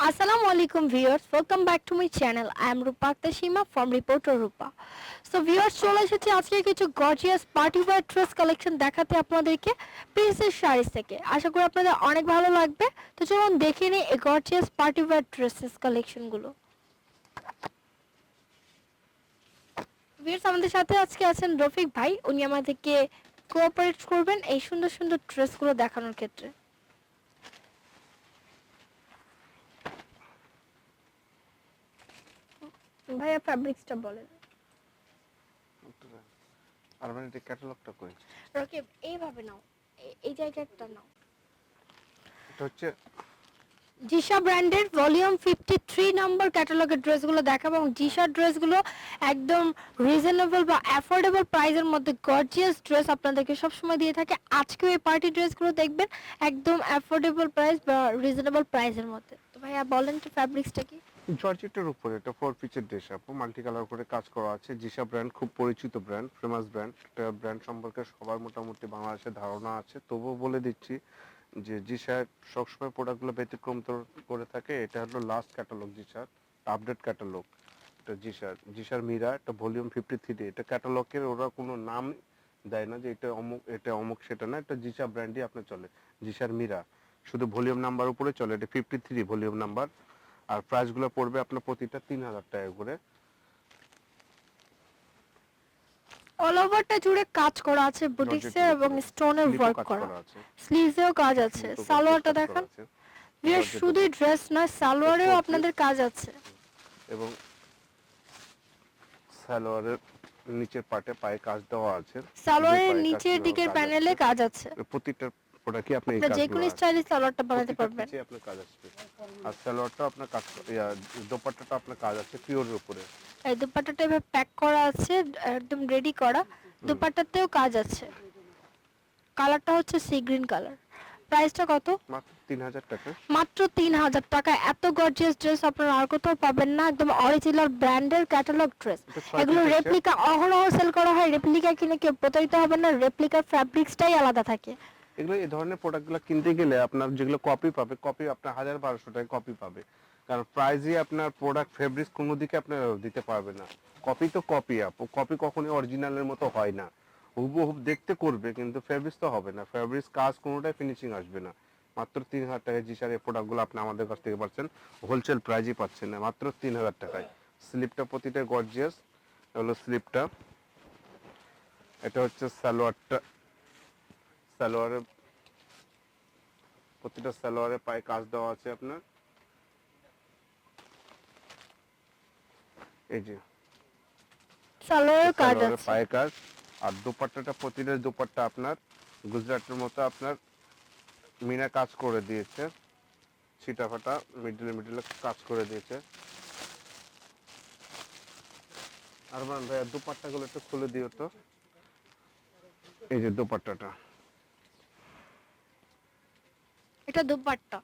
Assalamu alaikum viewers, welcome back to my channel. I am Rupa Tashima from Reporter Rupa. So viewers, চলে এসেছি আজকে কিছু gorgeous party wear dress collection দেখাতে আপনাদেরকে princess saris থেকে। আশা করি আপনাদের অনেক ভালো লাগবে। তো চলুন দেখে নিই এই গর্জিয়াস পার্টি ওয়্যার ড্রেসেস কালেকশনগুলো। ভিউয়ার্স, আমাদের সাথে আজকে আছেন রফিক ভাই। উনি আমাদেরকে কোঅপারেট করবেন এই সুন্দর সুন্দর ড্রেসগুলো দেখানোর ক্ষেত্রে। ভাইয়া ফ্যাব্রিক্সটা বলেন। আর মানে এটা ক্যাটালগটা কই? রকিব এইভাবে নাও, এই জায়গাটা নাও। এটা হচ্ছে জিশা ব্র্যান্ডের ভলিউম 53 নম্বর ক্যাটালগের ড্রেসগুলো দেখাবো এবং জিশার ড্রেসগুলো একদম রিজনেবল বা অ্যাফোর্ডেবল প্রাইসের মধ্যে গর্জিয়াস ড্রেস আপনাদেরকে সবসময় দিয়ে থাকে। আজকেও এই পার্টি ড্রেসগুলো দেখবেন একদম অ্যাফোর্ডেবল প্রাইস বা রিজনেবল প্রাইসের মধ্যে। তো ভাইয়া বলেন তো ফ্যাব্রিক্সটা কি? জর্জেটের উপরে এটা 4 পিচের ড্রেস আপু, মাল্টি কালার করে কাজ করা আছে। জিশা ব্র্যান্ড খুব পরিচিত ব্র্যান্ড, ফেমাস ব্র্যান্ড। এটা ব্র্যান্ড সম্পর্কে সবার মোটামুটি বাংলাদেশে ধারণা আছে, তবুও বলে দিচ্ছি যে জিশা সবসময় প্রোডাক্টগুলো ব্যতিক্রম করে থাকে। এটা হলো লাস্ট ক্যাটালগ জিশার, আপডেট ক্যাটালগ। এটা জিশার মীরা, এটা ভলিউম 53। এটা ক্যাটালগের ওরা কোনো নাম দেয় না যে এটা অমুক সেটা না, এটা জিশা ব্র্যান্ডই আপনার চলে। জিশার মীরা শুধু ভলিউম নাম্বার উপরে চলে, এটা 53 ভলিউম নাম্বার। আর প্রাইসগুলো পড়বে আপনার প্রতিটা 3000 টাকা করে। অল ওভারটা জুড়ে কাজ করা আছে বুটিক্সের এবং স্টোনের ওয়ার্ক করা, স্লিভসেও কাজ আছে। সালোয়ারটা দেখান। ভিউয়ার, শুধু ড্রেস নয়, সালোয়ারেও আপনাদের কাজ আছে এবং সালোয়ারের নিচের পাটে পায়ে কাজ দেওয়া আছে। সালোয়ারের নিচের দিকের প্যানেলে কাজ আছে। প্রতিটা প্রোডাক্টই আপনি এই যে কোনো স্টাইলে সালোয়ারটা বানাতে পারবেন। আপনার কাজ আসবে। আর সালোয়ারটা আপনার কাজ, দোপাট্টাটা আপনার কাজ আছে পিওরের উপরে। এই দোপাট্টাটা এভাবে প্যাক করা আছে, একদম রেডি করা। দোপাট্টাতেও কাজ আছে। কালারটা হচ্ছে সি গ্রিন কালার। প্রাইসটা কত? মাত্র 3000 টাকা। মাত্র 3000 টাকা। এত গর্জিয়াস ড্রেস আপনারা আর কোথাও পাবেন না। একদম অরিজিনাল ব্র্যান্ডের ক্যাটালগ ড্রেস। এগুলো রেপ্লিকা অহরহ সেল করা হয়। রেপ্লিকা কিনে কেউ প্রতারিত হবেন না, রেপ্লিকার ফ্যাব্রিক্সটাই আলাদা থাকে। এগুলো এই ধরনের প্রোডাক্টগুলো কিনতে গেলে আপনার যেগুলো কপি পাবে, কপি আপনার 1000-1200 টাকা কপি পাবে। কারণ প্রাইজই আপনার প্রোডাক্ট ফেব্রিক্স কোনো দিকে আপনার দিতে পারবে না। কপি তো কপি আপু, কপি কখনোই অরিজিনালের মতো হয় না। হুবহু দেখতে করবে কিন্তু ফেব্রিক্স তো হবে না, ফেব্রিক্স কাজ কোনোটাই ফিনিশিং আসবে না। মাত্র 3000 টাকায় জিসার এই প্রোডাক্টগুলো আপনি আমাদের কাছ থেকে পাচ্ছেন, হোলসেল প্রাইজই পাচ্ছেন না, মাত্র 3000 টাকায়। স্লিপটা প্রতিটা গর্জিয়াস, হলো স্লিপটা। এটা হচ্ছে সালোয়ারটা, সালোয়ারের প্রতিটা সালোয়ারে পায়ে কাজ দেওয়া আছে আপনার। এই যে সালোয়ারের কাজ আছে, পায়ে কাজ। আর দোপাট্টাটা, প্রতিটা দোপাট্টা আপনার গুজরাটের মতো আপনার মিনা কাজ করে দিয়েছে, ছিটা ফাটা মিডিলে কাজ করে দিয়েছে। আর মান ভাইয়া দোপাট্টাগুলো একটু খুলে দিও তো। এই যে দোপাট্টাটা, এটা দোপাট্টা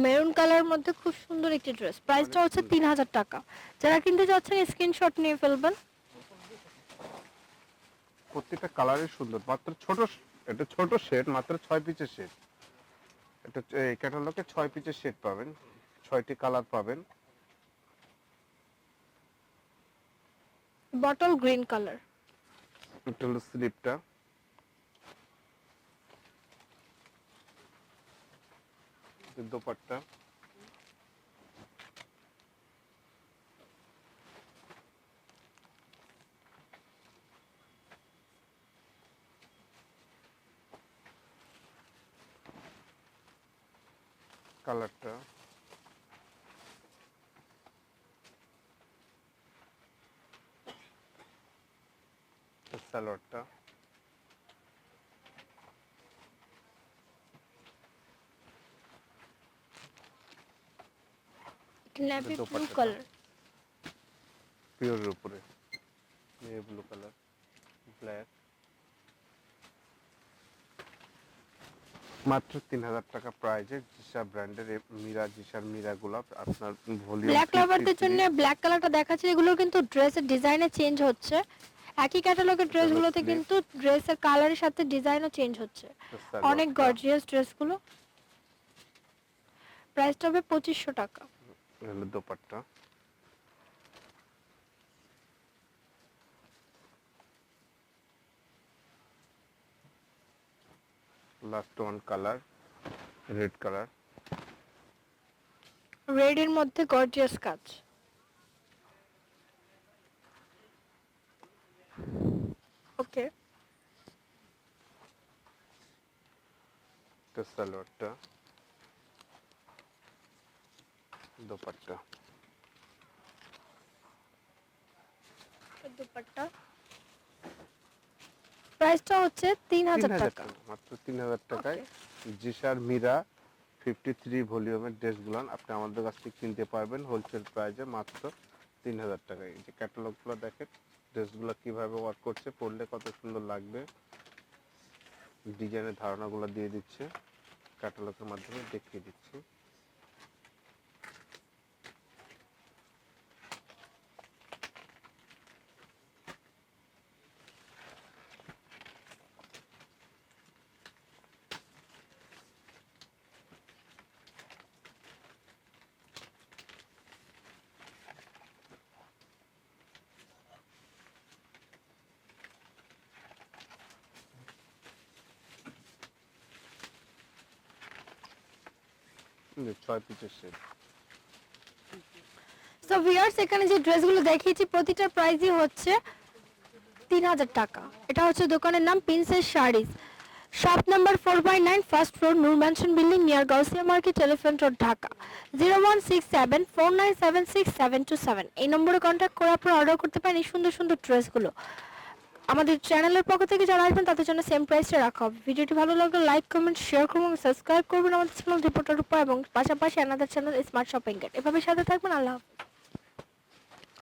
মেরুন কালারের মধ্যে খুব সুন্দর একটি ড্রেস। প্রাইসটা হচ্ছে 3000 টাকা। যারা কিনতে যাচ্ছেন স্ক্রিনশট নিয়ে ফেলবেন। প্রত্যেকটা কালারই সুন্দর। মাত্র এটা ছোট শেড, মাত্র 6 পিসের শেড। এটা এই ক্যাটালগে 6 পিসের শেড পাবেন, 6টি কালার পাবেন। Bottle green colour. এটা হলো স্লিপটা, দোপাট্টা, কালারটা, সালোয়ারটা, নেভি ব্লু কালার, পিওরের উপরে নেভি ব্লু কালার, ব্ল্যাক। মাত্র 3000 টাকা প্রাইজে জিশা ব্র্যান্ডের জিশার মীরাগুলো আপনার ভলিউম। ব্ল্যাক লাভারদের জন্য ব্ল্যাক কালারটা দেখাচ্ছে। এগুলো কিন্তু ড্রেসের ডিজাইনে চেঞ্জ হচ্ছে। একই ক্যাটালগের ড্রেসগুলোতে কিন্তু ড্রেসের কালারের সাথে ডিজাইনও চেঞ্জ হচ্ছে। অনেক গর্জিয়াস ড্রেসগুলো। প্রাইসটা হবে 2500 টাকা। হলো dupatta, last one colour red colour, red এর মধ্যে গর্জিয়াস কাজ। ওকে, এটা সালোয়ারটা, দোপাট্টা। দুপাট্টা প্রাইসটা হচ্ছে 3000 3000 টাকা। টাকা, মাত্র 3000 টাকায় Okay. জিশার মীরা 53 ভলিউমের ড্রেসগুলো আপনি আমাদের কাছ থেকে কিনতে পারবেন হোলসেল প্রাইসে মাত্র 3000 টাকায়। এই যে ক্যাটালগুলো দেখেন, ড্রেসগুলো কিভাবে ওয়ার্ক করছে, পরলে কত সুন্দর লাগবে, ডিজাইনের ধারণাগুলো দিয়ে দিচ্ছে, ক্যাটালগের মাধ্যমে দেখিয়ে দিচ্ছি। এই যে 6 পিসের সেট। সো ভিউয়ার্স, এখানে যে ড্রেসগুলো দেখিয়েছি প্রতিটার প্রাইসই হচ্ছে 3000 টাকা। এটা হচ্ছে দোকানের নাম princess saris, shop number 4/9, first floor, Noor mansion building, near Gausia market, elephant road, Dhaka 01674976727। এই নম্বরে কন্ট্যাক্ট করে আপনারা অর্ডার করতে পারেন এই সুন্দর সুন্দর ড্রেসগুলো। আমাদের চ্যানেলের পক্ষ থেকে যারা আসবেন তাদের জন্য সেম প্রাইসে রাখা হবে। ভিডিওটি ভালো লাগলে লাইক, কমেন্ট, শেয়ার করুন, সাবস্ক্রাইব করবেন আমাদের চ্যানেল রিপোর্টার উপর এবং পাশাপাশি another channel smart shopping guide. এভাবে সাথে থাকবেন। আল্লাহ হাফেজ।